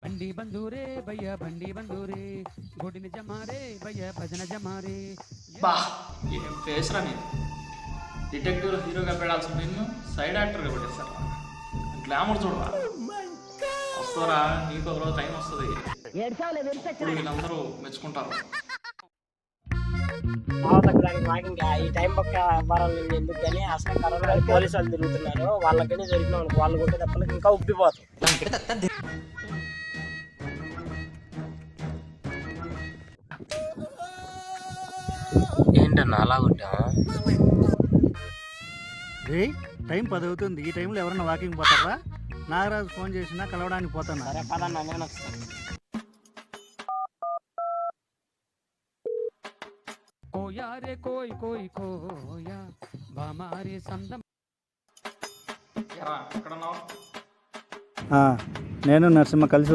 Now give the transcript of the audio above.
బండి బందూరే భయ్య బండి బందూరే గొడిని జమారే భయ్య భజన జమారే. బా ఏం ఫేస్రా నేను డిటెక్టివ్ హీరోగా పెట్టాల్సిన నిన్ను సైడ్ యాక్టర్గా పెట్టేశారు. గ్లామర్ చూడరా వస్తారా, నీకు ఒక రోజు టైం వస్తుంది, ఇప్పుడు వీళ్ళందరూ మెచ్చుకుంటారు. ఈ టైం పక్క వ్యాపారాలు ఎందుకు కానీ అసలు కరోనా పోలీసు వాళ్ళు తిరుగుతున్నారు, వాళ్ళకని దొరికిన వాళ్ళు కొట్టే తప్పలకు ఇంకా ఉబ్బిపోతాం. ఏంటన్నా అలా కొట్టావా? టైం 10 అవుతుంది. ఈ టైంలో ఎవరైనా వాకింగ్ పోతారా? నాగరాజు ఫోన్ చేసినా కలవడానికి పోతాను. సరే పదన్నా, నేను వస్తాను. కోయా రే కోయ్ కోయ్ కోయా బామారే సందం. ఎక్కడున్నావు? నేను నరసింహ కలిసి